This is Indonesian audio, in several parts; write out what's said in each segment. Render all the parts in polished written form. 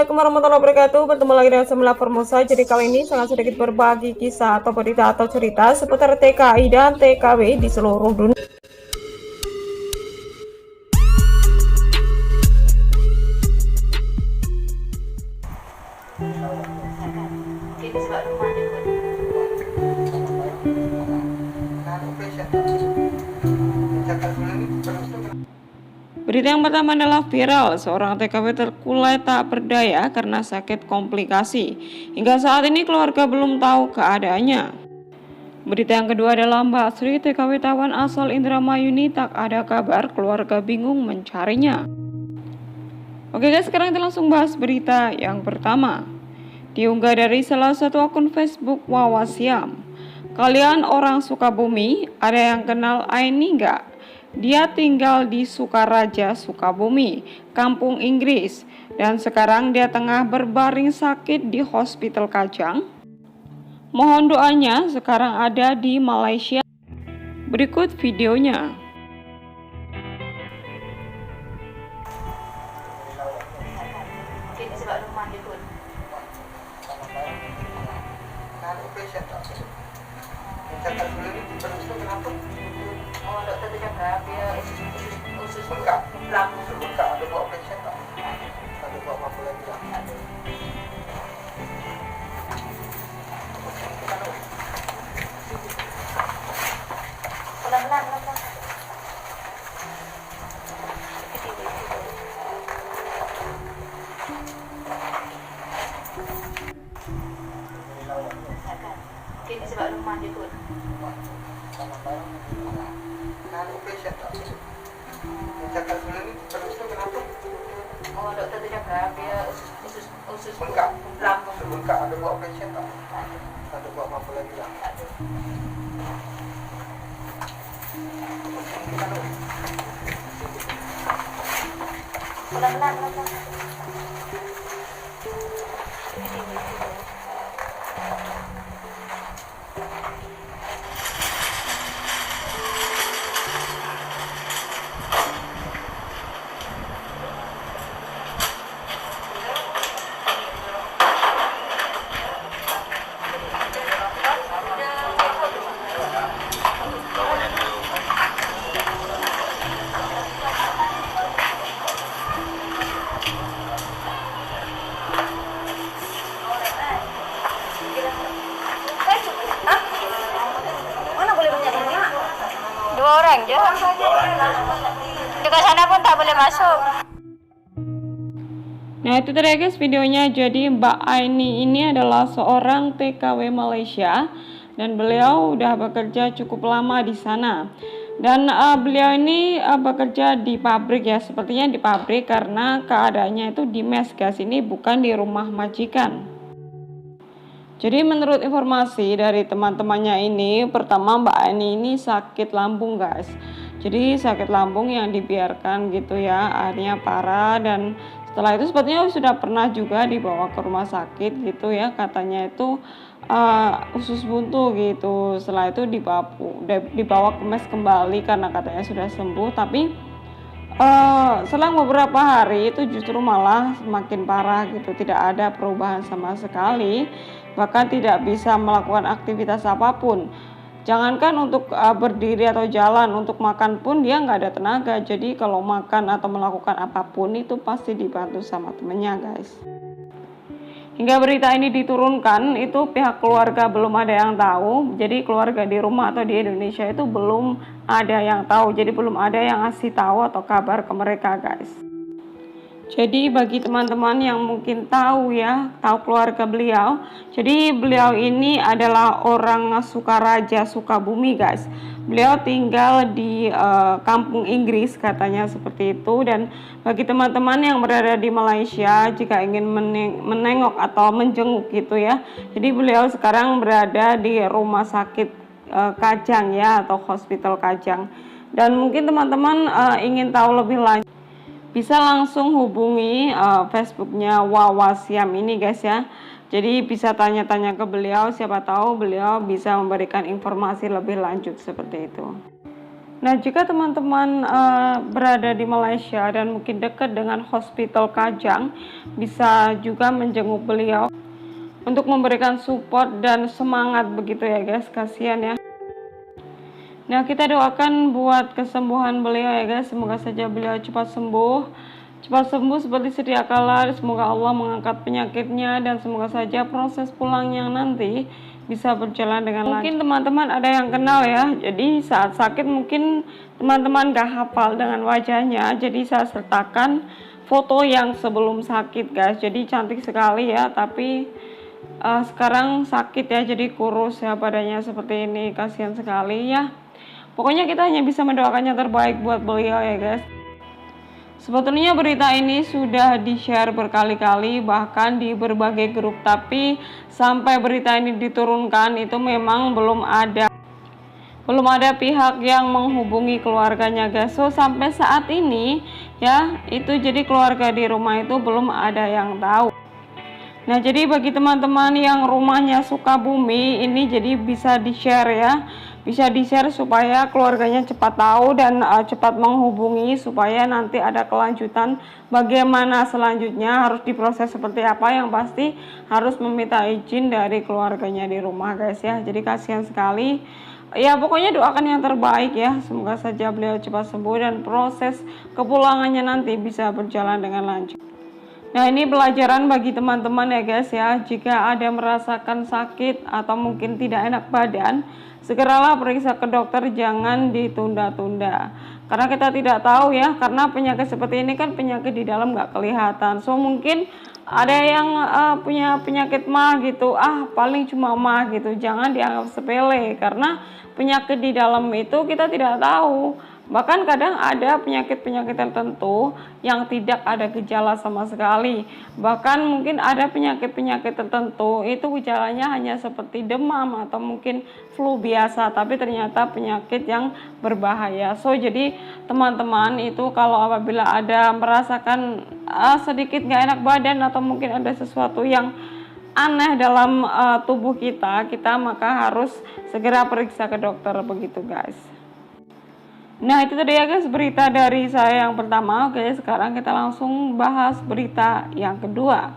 Assalamualaikum warahmatullahi wabarakatuh. Bertemu lagi dengan Semila Formosa. Jadi kali ini sangat sedikit berbagi kisah atau berita atau cerita seputar TKI dan TKW di seluruh dunia. Berita yang pertama adalah viral, seorang TKW terkulai tak berdaya karena sakit komplikasi. Hingga saat ini keluarga belum tahu keadaannya. Berita yang kedua adalah Mbak Sri, TKW tawan asal Indramayu ini tak ada kabar, keluarga bingung mencarinya. Oke guys, sekarang kita langsung bahas berita yang pertama. Diunggah dari salah satu akun Facebook Wawasiam. Kalian orang Sukabumi, ada yang kenal Aini nggak? Dia tinggal di Sukaraja, Sukabumi, kampung Inggris. Dan sekarang dia tengah berbaring sakit di Hospital Kajang. Mohon doanya, sekarang ada di Malaysia. Berikut videonya. Oh, dokter tu cakap dia usus bengkak, usus bengkak. Ada buat operation tak? Ada buat apa lagi tak? Ada. Pelan-pelan. Mungkin sebab rumah dia pun. Ada operation tak? Dia cakap sebelum ni terus tu kenapa? Oh, dokter tu cakap dia usus bengkak, usus bengkak. Ada buat operation tak? Ada buat apa lagi tak? Ada. Pelan-pelan. Dua orang je. Dekat sana pun tak boleh masuk. Nah itu tadi guys videonya. Jadi Mbak Aini ini adalah seorang TKW Malaysia dan beliau udah bekerja cukup lama di sana. Dan beliau ini bekerja di pabrik ya, sepertinya di pabrik karena keadaannya itu di mes guys, ini bukan di rumah majikan. Jadi menurut informasi dari teman-temannya ini, pertama Mbak Aini ini sakit lambung guys. Jadi sakit lambung yang dibiarkan gitu ya, akhirnya parah, dan setelah itu sepertinya sudah pernah juga dibawa ke rumah sakit gitu ya, katanya itu usus buntu gitu. Setelah itu dibawa ke mes kembali karena katanya sudah sembuh, tapi selang beberapa hari itu justru malah semakin parah gitu, tidak ada perubahan sama sekali, bahkan tidak bisa melakukan aktivitas apapun. Jangankan untuk berdiri atau jalan, untuk makan pun dia nggak ada tenaga. Jadi kalau makan atau melakukan apapun itu pasti dibantu sama temennya guys. Hingga berita ini diturunkan itu pihak keluarga belum ada yang tahu. Jadi keluarga di rumah atau di Indonesia itu belum ada yang tahu. Jadi belum ada yang ngasih tahu atau kabar ke mereka guys. Jadi bagi teman-teman yang mungkin tahu ya, tahu keluarga beliau. Jadi beliau ini adalah orang Sukaraja, Sukabumi guys. Beliau tinggal di kampung Inggris katanya seperti itu. Dan bagi teman-teman yang berada di Malaysia jika ingin menengok atau menjenguk gitu ya. Jadi beliau sekarang berada di rumah sakit Kajang ya, atau Hospital Kajang. Dan mungkin teman-teman ingin tahu lebih lanjut, bisa langsung hubungi Facebooknya Wawasiam ini guys ya. Jadi bisa tanya-tanya ke beliau, siapa tahu beliau bisa memberikan informasi lebih lanjut seperti itu. Nah, jika teman-teman berada di Malaysia dan mungkin dekat dengan Hospital Kajang, bisa juga menjenguk beliau untuk memberikan support dan semangat begitu ya guys, kasihan ya. Nah, kita doakan buat kesembuhan beliau ya guys, semoga saja beliau cepat sembuh seperti sedia kala. Semoga Allah mengangkat penyakitnya dan semoga saja proses pulangnya nanti bisa berjalan dengan lancar. Mungkin teman-teman ada yang kenal ya, jadi saat sakit mungkin teman-teman gak hafal dengan wajahnya, jadi saya sertakan foto yang sebelum sakit guys. Jadi cantik sekali ya, tapi sekarang sakit ya, jadi kurus ya badannya seperti ini, kasihan sekali ya. Pokoknya kita hanya bisa mendoakannya terbaik buat beliau ya guys. Sebetulnya berita ini sudah di-share berkali-kali bahkan di berbagai grup, tapi sampai berita ini diturunkan itu memang belum ada pihak yang menghubungi keluarganya guys. So sampai saat ini ya, itu jadi keluarga di rumah itu belum ada yang tahu. Nah, jadi bagi teman-teman yang rumahnya Sukabumi ini, jadi bisa di-share ya, bisa di-share supaya keluarganya cepat tahu dan cepat menghubungi supaya nanti ada kelanjutan bagaimana selanjutnya, harus diproses seperti apa. Yang pasti harus meminta izin dari keluarganya di rumah guys ya. Jadi kasihan sekali ya, pokoknya doakan yang terbaik ya, semoga saja beliau cepat sembuh dan proses kepulangannya nanti bisa berjalan dengan lancar. Nah, ini pelajaran bagi teman-teman ya guys ya, jika ada merasakan sakit atau mungkin tidak enak badan, segeralah periksa ke dokter, jangan ditunda-tunda. Karena kita tidak tahu ya, karena penyakit seperti ini kan penyakit di dalam nggak kelihatan. So mungkin ada yang punya penyakit mah gitu, paling cuma mah gitu, jangan dianggap sepele karena penyakit di dalam itu kita tidak tahu. Bahkan kadang ada penyakit-penyakit tertentu yang tidak ada gejala sama sekali. Bahkan mungkin ada penyakit-penyakit tertentu itu gejalanya hanya seperti demam atau mungkin flu biasa, tapi ternyata penyakit yang berbahaya. So jadi teman-teman itu kalau apabila ada merasakan sedikit gak enak badan atau mungkin ada sesuatu yang aneh dalam tubuh kita maka harus segera periksa ke dokter begitu guys. Nah, itu tadi ya guys berita dari saya yang pertama. Oke, sekarang kita langsung bahas berita yang kedua.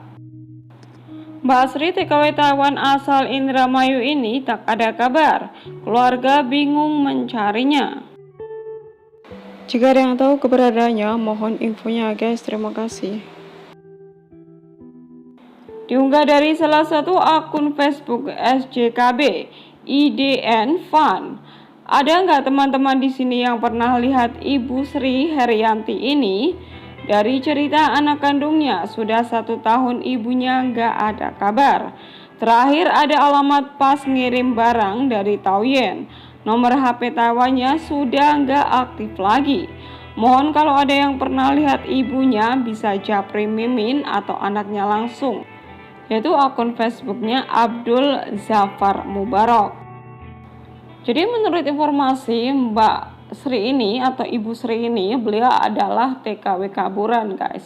Mbak Sri TKW Taiwan asal Indramayu ini tak ada kabar, keluarga bingung mencarinya. Jika ada yang tahu keberadaannya, mohon infonya guys, terima kasih. Diunggah dari salah satu akun Facebook SJKB IDN Fun. Ada nggak teman-teman di sini yang pernah lihat Ibu Sri Herianti ini? Dari cerita anak kandungnya, sudah 1 tahun ibunya nggak ada kabar. Terakhir ada alamat pas ngirim barang dari Taoyuan. Nomor HP Taiwannya sudah nggak aktif lagi. Mohon kalau ada yang pernah lihat ibunya bisa japri Mimin atau anaknya langsung, yaitu akun Facebooknya Abdul Zafar Mubarak. Jadi menurut informasi Mbak Sri ini atau Ibu Sri ini, beliau adalah TKW kaburan guys.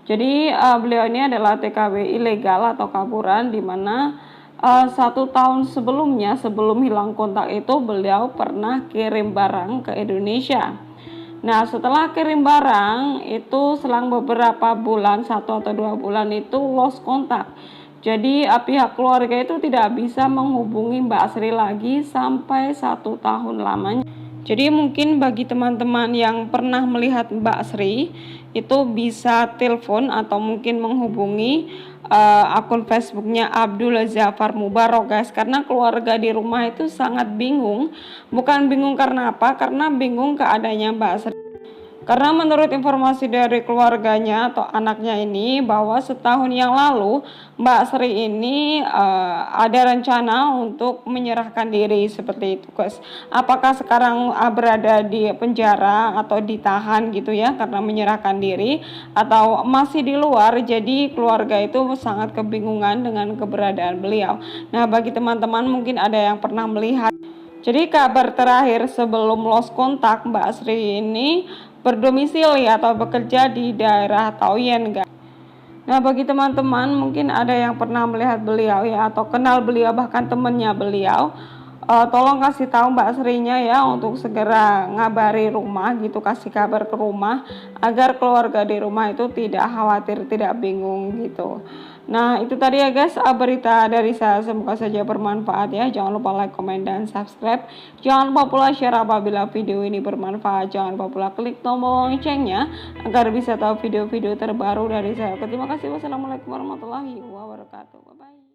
Jadi beliau ini adalah TKW ilegal atau kaburan, dimana 1 tahun sebelumnya, sebelum hilang kontak itu beliau pernah kirim barang ke Indonesia. Nah, setelah kirim barang itu selang beberapa bulan, 1 atau 2 bulan itu lost kontak. Jadi pihak keluarga itu tidak bisa menghubungi Mbak Sri lagi sampai 1 tahun lamanya. Jadi mungkin bagi teman-teman yang pernah melihat Mbak Sri itu bisa telepon atau mungkin menghubungi akun Facebooknya Abdul Zafar Mubarak guys, karena keluarga di rumah itu sangat bingung. Bukan bingung karena apa, karena bingung keadaannya Mbak Sri. Karena menurut informasi dari keluarganya atau anaknya ini, bahwa setahun yang lalu Mbak Sri ini ada rencana untuk menyerahkan diri seperti itu guys. Apakah sekarang berada di penjara atau ditahan gitu ya karena menyerahkan diri, atau masih di luar. Jadi keluarga itu sangat kebingungan dengan keberadaan beliau. Nah, bagi teman-teman mungkin ada yang pernah melihat. Jadi kabar terakhir sebelum lost kontak, Mbak Sri ini berdomisili atau bekerja di daerah Taoyuan guys. Nah, bagi teman-teman mungkin ada yang pernah melihat beliau ya atau kenal beliau, bahkan temannya beliau. tolong kasih tahu Mbak Srinya ya untuk segera ngabari rumah gitu, kasih kabar ke rumah agar keluarga di rumah itu tidak khawatir, tidak bingung gitu. Nah itu tadi ya guys berita dari saya, semoga saja bermanfaat ya. Jangan lupa like, komen, dan subscribe. Jangan lupa pula share apabila video ini bermanfaat. Jangan lupa pula klik tombol loncengnya agar bisa tahu video-video terbaru dari saya. Terima kasih. Wassalamualaikum warahmatullahi wabarakatuh. Bye bye.